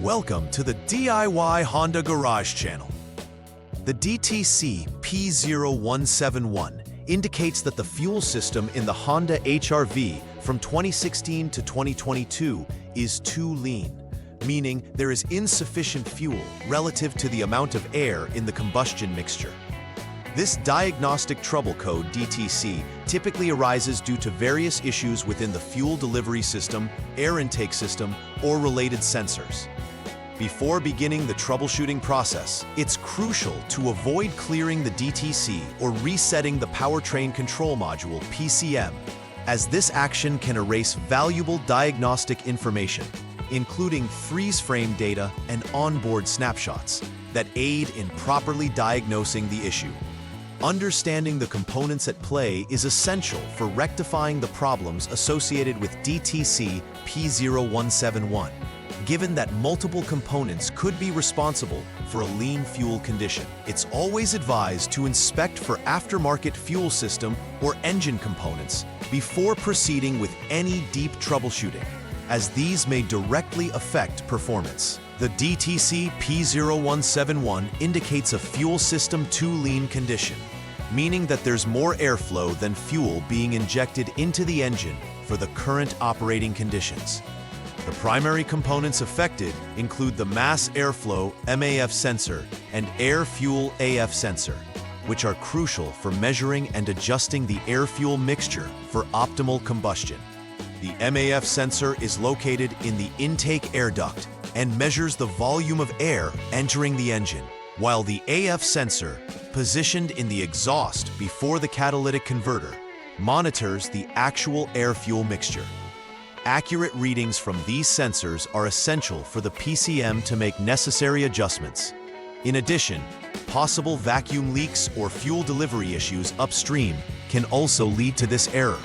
Welcome to the DIY Honda Garage channel. The DTC P0171 indicates that the fuel system in the Honda HRV from 2016 to 2022 is too lean, meaning there is insufficient fuel relative to the amount of air in the combustion mixture. This diagnostic trouble code DTC typically arises due to various issues within the fuel delivery system, air intake system, or related sensors. Before beginning the troubleshooting process, it's crucial to avoid clearing the DTC or resetting the powertrain control module (PCM), as this action can erase valuable diagnostic information, including freeze frame data and onboard snapshots, that aid in properly diagnosing the issue. Understanding the components at play is essential for rectifying the problems associated with DTC P0171, given that multiple components could be responsible for a lean fuel condition. It's always advised to inspect for aftermarket fuel system or engine components before proceeding with any deep troubleshooting, as these may directly affect performance. The DTC P0171 indicates a fuel system too lean condition, meaning that there's more airflow than fuel being injected into the engine for the current operating conditions. The primary components affected include the mass airflow (MAF) sensor and air-fuel (AF) sensor, which are crucial for measuring and adjusting the air-fuel mixture for optimal combustion. The MAF sensor is located in the intake air duct and measures the volume of air entering the engine, while the AF sensor, positioned in the exhaust before the catalytic converter, monitors the actual air-fuel mixture. Accurate readings from these sensors are essential for the PCM to make necessary adjustments. In addition, possible vacuum leaks or fuel delivery issues upstream can also lead to this error.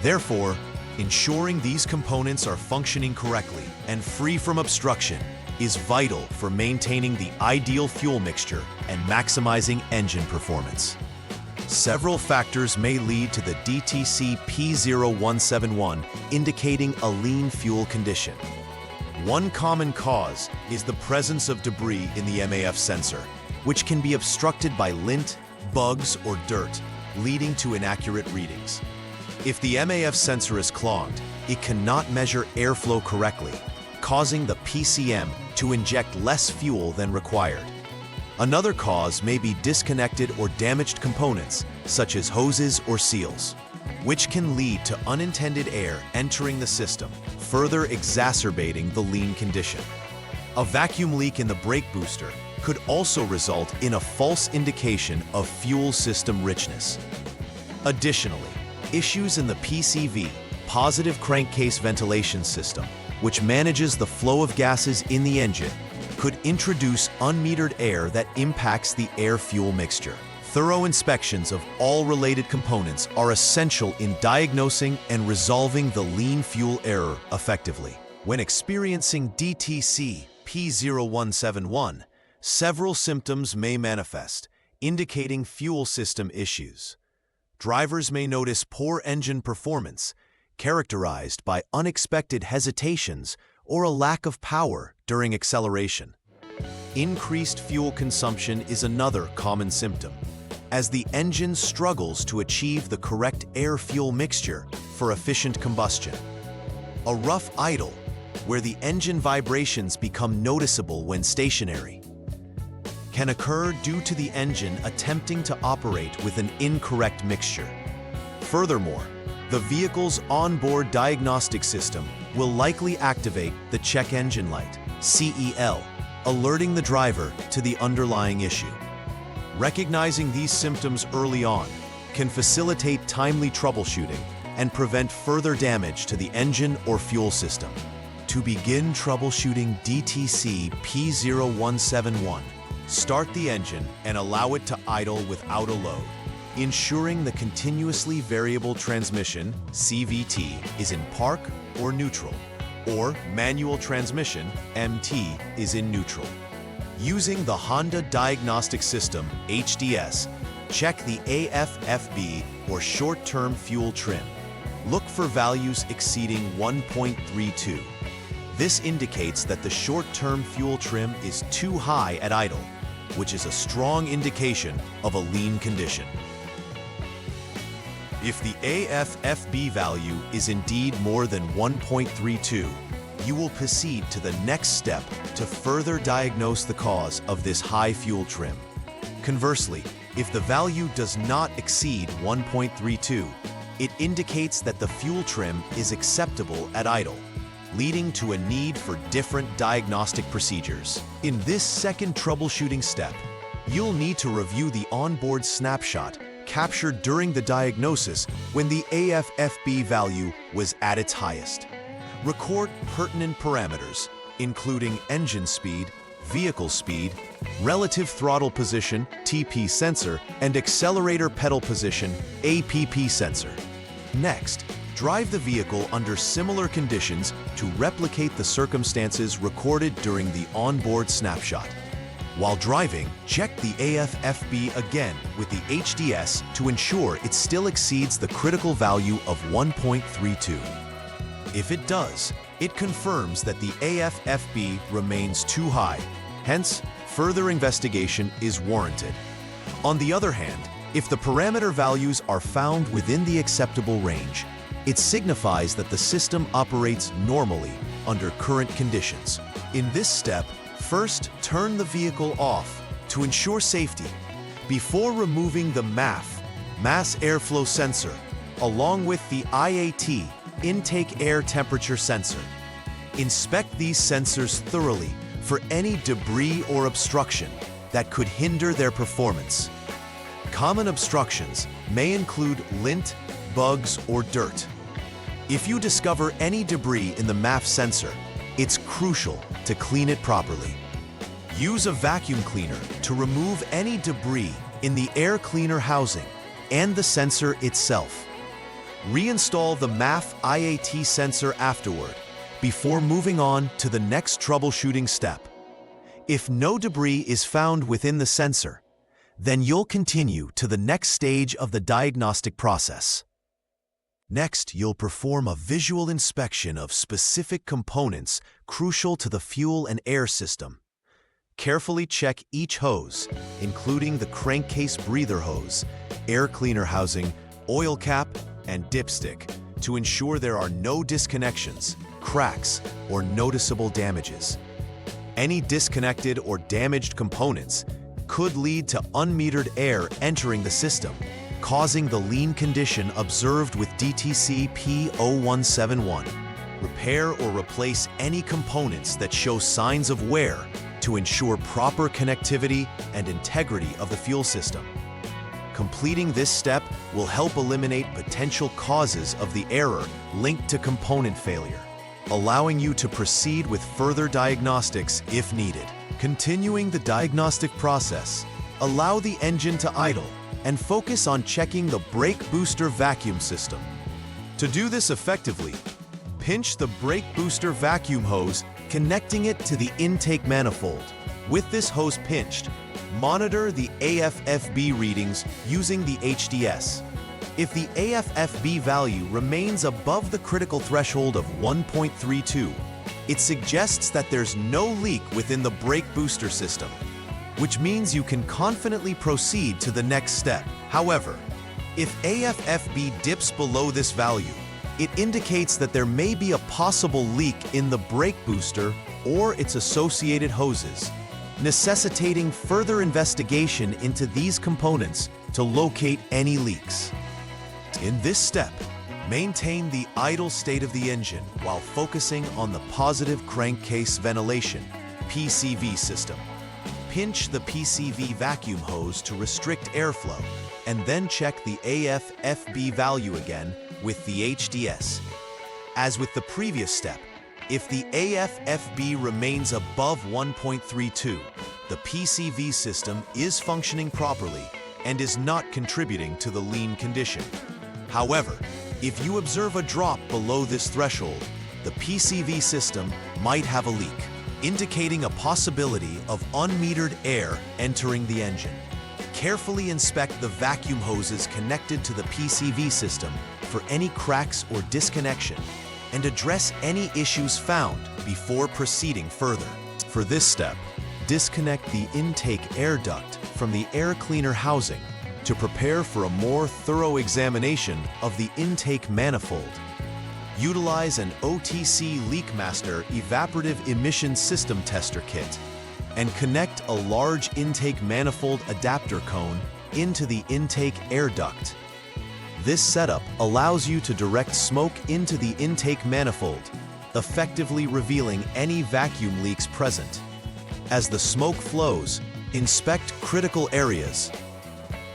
Therefore, ensuring these components are functioning correctly and free from obstruction is vital for maintaining the ideal fuel mixture and maximizing engine performance. Several factors may lead to the DTC P0171 indicating a lean fuel condition. One common cause is the presence of debris in the MAF sensor, which can be obstructed by lint, bugs, or dirt, leading to inaccurate readings. If the MAF sensor is clogged, it cannot measure airflow correctly, causing the PCM to inject less fuel than required. Another cause may be disconnected or damaged components, such as hoses or seals, which can lead to unintended air entering the system, further exacerbating the lean condition. A vacuum leak in the brake booster could also result in a false indication of fuel system richness. Additionally, issues in the PCV, positive crankcase ventilation system, which manages the flow of gases in the engine, could introduce unmetered air that impacts the air-fuel mixture. Thorough inspections of all related components are essential in diagnosing and resolving the lean fuel error effectively. When experiencing DTC P0171, several symptoms may manifest, indicating fuel system issues. Drivers may notice poor engine performance, characterized by unexpected hesitations or a lack of power during acceleration. Increased fuel consumption is another common symptom, as the engine struggles to achieve the correct air-fuel mixture for efficient combustion. A rough idle, where the engine vibrations become noticeable when stationary, can occur due to the engine attempting to operate with an incorrect mixture. Furthermore, the vehicle's onboard diagnostic system will likely activate the check engine light (CEL), alerting the driver to the underlying issue. Recognizing these symptoms early on can facilitate timely troubleshooting and prevent further damage to the engine or fuel system. To begin troubleshooting DTC P0171, start the engine and allow it to idle without a load, ensuring the continuously variable transmission (CVT) is in park or neutral, or manual transmission (MT) is in neutral. Using the Honda Diagnostic System (HDS), check the AFFB or short-term fuel trim. Look for values exceeding 1.32. This indicates that the short-term fuel trim is too high at idle, which is a strong indication of a lean condition. If the AFFB value is indeed more than 1.32, you will proceed to the next step to further diagnose the cause of this high fuel trim. Conversely, if the value does not exceed 1.32, it indicates that the fuel trim is acceptable at idle, leading to a need for different diagnostic procedures. In this second troubleshooting step, you'll need to review the onboard snapshot captured during the diagnosis when the AFFB value was at its highest. Record pertinent parameters, including engine speed, vehicle speed, relative throttle position, TP sensor, and accelerator pedal position, APP sensor. Next, drive the vehicle under similar conditions to replicate the circumstances recorded during the onboard snapshot. While driving, check the AFFB again with the HDS to ensure it still exceeds the critical value of 1.32. If it does, it confirms that the AFFB remains too high, hence, further investigation is warranted. On the other hand, if the parameter values are found within the acceptable range, it signifies that the system operates normally under current conditions. In this step, first turn the vehicle off to ensure safety before removing the MAF, mass airflow sensor, along with the IAT, intake air temperature sensor. Inspect these sensors thoroughly for any debris or obstruction that could hinder their performance. Common obstructions may include lint, bugs, or dirt. If you discover any debris in the MAF sensor, it's crucial to clean it properly. Use a vacuum cleaner to remove any debris in the air cleaner housing and the sensor itself. Reinstall the MAF IAT sensor afterward, before moving on to the next troubleshooting step. If no debris is found within the sensor, then you'll continue to the next stage of the diagnostic process. Next, you'll perform a visual inspection of specific components crucial to the fuel and air system. Carefully check each hose, including the crankcase breather hose, air cleaner housing, oil cap, and dipstick, to ensure there are no disconnections, cracks, or noticeable damages. Any disconnected or damaged components could lead to unmetered air entering the system, causing the lean condition observed with DTC P0171. Repair or replace any components that show signs of wear to ensure proper connectivity and integrity of the fuel system. Completing this step will help eliminate potential causes of the error linked to component failure, allowing you to proceed with further diagnostics if needed. Continuing the diagnostic process, allow the engine to idle and focus on checking the brake booster vacuum system. To do this effectively, pinch the brake booster vacuum hose, connecting it to the intake manifold. With this hose pinched, monitor the AFFB readings using the HDS. If the AFFB value remains above the critical threshold of 1.32, it suggests that there's no leak within the brake booster system, which means you can confidently proceed to the next step. However, if AFFB dips below this value, it indicates that there may be a possible leak in the brake booster or its associated hoses, necessitating further investigation into these components to locate any leaks. In this step, maintain the idle state of the engine while focusing on the positive crankcase ventilation (PCV) system. Pinch the PCV vacuum hose to restrict airflow, and then check the AFFB value again with the HDS. As with the previous step, if the AFFB remains above 1.32, the PCV system is functioning properly and is not contributing to the lean condition. However, if you observe a drop below this threshold, the PCV system might have a leak, indicating a possibility of unmetered air entering the engine. Carefully inspect the vacuum hoses connected to the PCV system for any cracks or disconnection, and address any issues found before proceeding further. For this step, disconnect the intake air duct from the air cleaner housing to prepare for a more thorough examination of the intake manifold. Utilize an OTC LeakMaster evaporative emission system tester kit and connect a large intake manifold adapter cone into the intake air duct. This setup allows you to direct smoke into the intake manifold, effectively revealing any vacuum leaks present. As the smoke flows, inspect critical areas,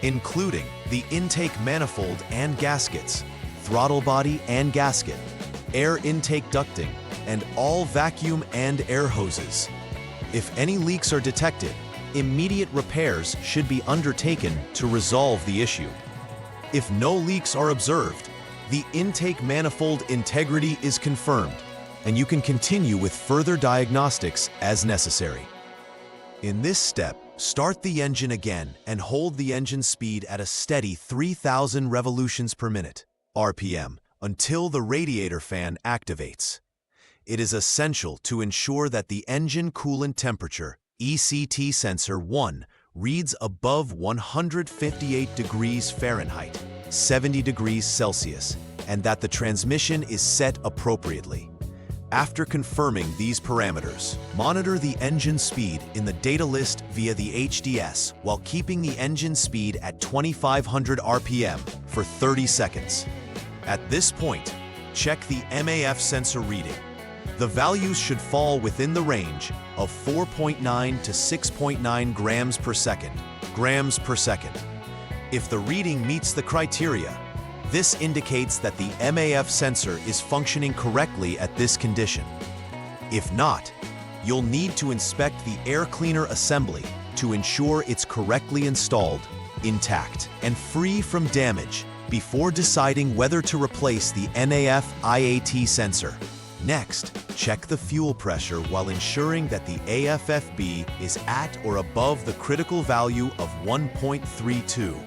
including the intake manifold and gaskets, throttle body and gasket, air intake ducting, and all vacuum and air hoses. If any leaks are detected, immediate repairs should be undertaken to resolve the issue. If no leaks are observed, the intake manifold integrity is confirmed, and you can continue with further diagnostics as necessary. In this step, start the engine again and hold the engine speed at a steady 3,000 revolutions per minute, RPM, until the radiator fan activates. It is essential to ensure that the engine coolant temperature, ECT sensor 1, reads above 158 degrees Fahrenheit, 70 degrees Celsius, and that the transmission is set appropriately. After confirming these parameters, monitor the engine speed in the data list via the HDS while keeping the engine speed at 2,500 RPM for 30 seconds. At this point, check the MAF sensor reading. The values should fall within the range of 4.9 to 6.9 grams per second. If the reading meets the criteria, this indicates that the MAF sensor is functioning correctly at this condition. If not, you'll need to inspect the air cleaner assembly to ensure it's correctly installed, intact, and free from damage before deciding whether to replace the MAF IAT sensor. Next, check the fuel pressure while ensuring that the AFFB is at or above the critical value of 1.32.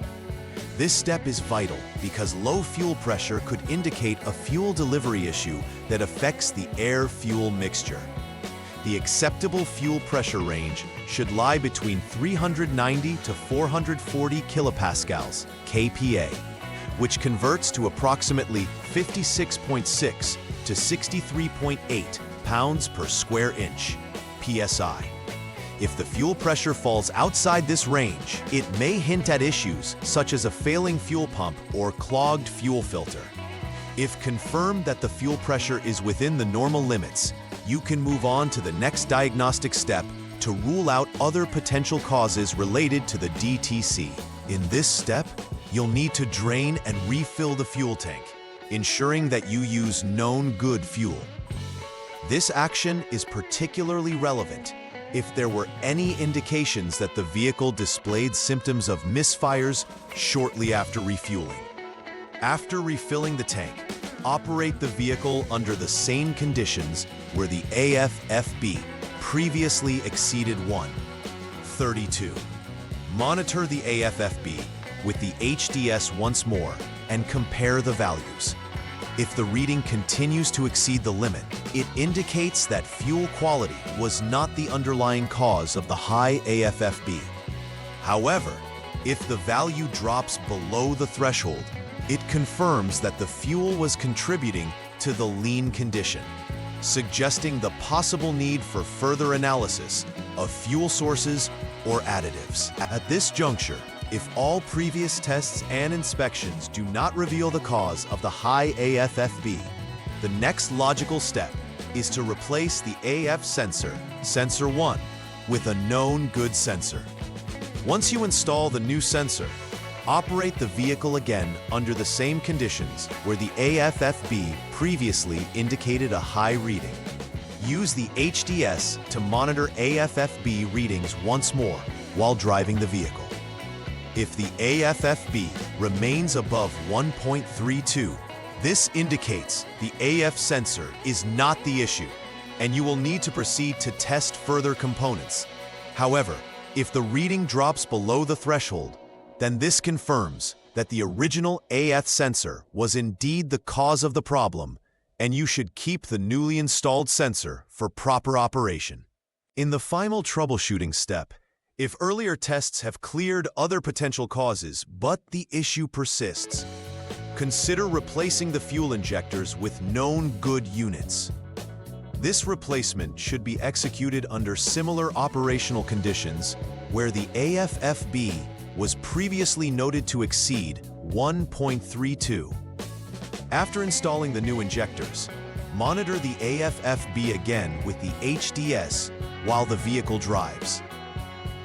This step is vital because low fuel pressure could indicate a fuel delivery issue that affects the air-fuel mixture. The acceptable fuel pressure range should lie between 390 to 440 kilopascals, kPa, which converts to approximately 56.6 to 63.8 pounds per square inch, PSI. If the fuel pressure falls outside this range, it may hint at issues such as a failing fuel pump or clogged fuel filter. If confirmed that the fuel pressure is within the normal limits, you can move on to the next diagnostic step to rule out other potential causes related to the DTC. In this step, you'll need to drain and refill the fuel tank, ensuring that you use known good fuel. This action is particularly relevant if there were any indications that the vehicle displayed symptoms of misfires shortly after refueling. After refilling the tank, operate the vehicle under the same conditions where the AFFB previously exceeded 1.32. Monitor the AFFB with the HDS once more and compare the values. If the reading continues to exceed the limit, it indicates that fuel quality was not the underlying cause of the high AFFB. However, if the value drops below the threshold, it confirms that the fuel was contributing to the lean condition, suggesting the possible need for further analysis of fuel sources or additives. At this juncture, if all previous tests and inspections do not reveal the cause of the high AFFB, the next logical step is to replace the AF sensor, sensor 1, with a known good sensor. Once you install the new sensor, operate the vehicle again under the same conditions where the AFFB previously indicated a high reading. Use the HDS to monitor AFFB readings once more while driving the vehicle. If the AFFB remains above 1.32, this indicates the AF sensor is not the issue, and you will need to proceed to test further components. However, if the reading drops below the threshold, then this confirms that the original AF sensor was indeed the cause of the problem, and you should keep the newly installed sensor for proper operation. In the final troubleshooting step, if earlier tests have cleared other potential causes but the issue persists, consider replacing the fuel injectors with known good units. This replacement should be executed under similar operational conditions where the AFFB was previously noted to exceed 1.32. After installing the new injectors, monitor the AFFB again with the HDS while the vehicle drives.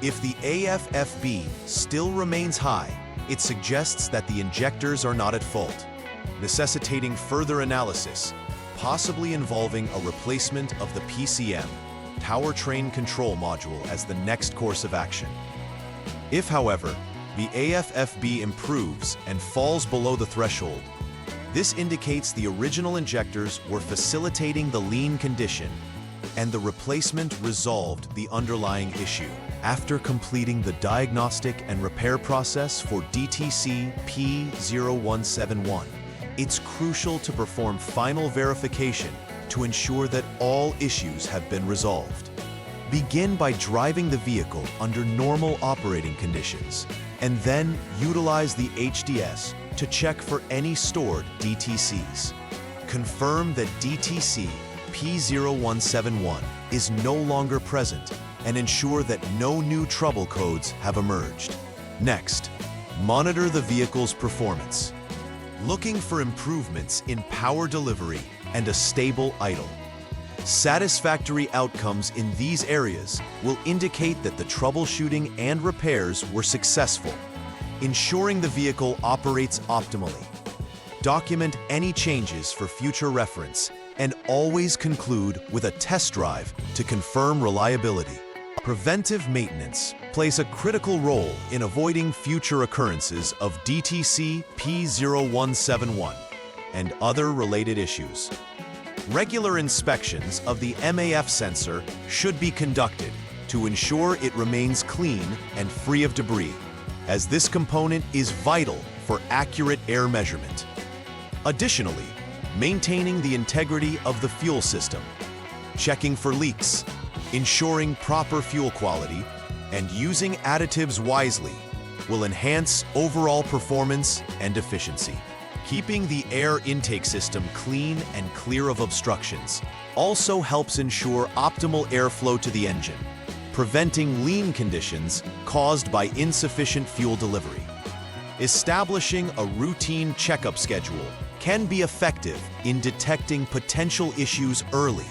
If the AFFB still remains high, it suggests that the injectors are not at fault, necessitating further analysis, possibly involving a replacement of the PCM, powertrain control module, as the next course of action. If, however, the AFFB improves and falls below the threshold, this indicates the original injectors were facilitating the lean condition and the replacement resolved the underlying issue. After completing the diagnostic and repair process for DTC P0171, it's crucial to perform final verification to ensure that all issues have been resolved. Begin by driving the vehicle under normal operating conditions, and then utilize the HDS to check for any stored DTCs. Confirm that DTC P0171 is no longer present and ensure that no new trouble codes have emerged. Next, monitor the vehicle's performance, looking for improvements in power delivery and a stable idle. Satisfactory outcomes in these areas will indicate that the troubleshooting and repairs were successful, ensuring the vehicle operates optimally. Document any changes for future reference and always conclude with a test drive to confirm reliability. Preventive maintenance plays a critical role in avoiding future occurrences of DTC P0171 and other related issues. Regular inspections of the MAF sensor should be conducted to ensure it remains clean and free of debris, as this component is vital for accurate air measurement. Additionally, maintaining the integrity of the fuel system, checking for leaks, ensuring proper fuel quality, and using additives wisely will enhance overall performance and efficiency. Keeping the air intake system clean and clear of obstructions also helps ensure optimal airflow to the engine, preventing lean conditions caused by insufficient fuel delivery. Establishing a routine checkup schedule can be effective in detecting potential issues early,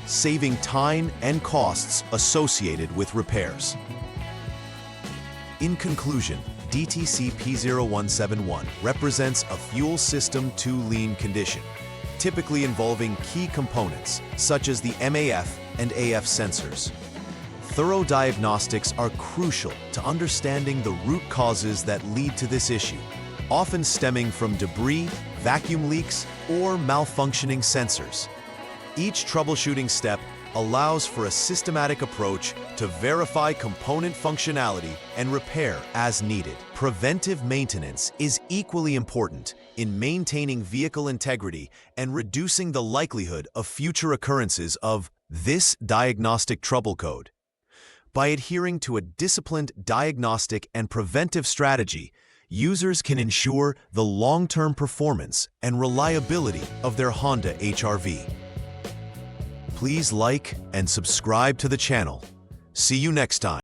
saving time and costs associated with repairs. In conclusion, DTC P0171 represents a fuel system too lean condition, typically involving key components such as the MAF and AF sensors. Thorough diagnostics are crucial to understanding the root causes that lead to this issue, often stemming from debris, vacuum leaks, or malfunctioning sensors. Each troubleshooting step allows for a systematic approach to verify component functionality and repair as needed. Preventive maintenance is equally important in maintaining vehicle integrity and reducing the likelihood of future occurrences of this diagnostic trouble code. By adhering to a disciplined diagnostic and preventive strategy, users can ensure the long-term performance and reliability of their Honda HRV. Please like and subscribe to the channel. See you next time.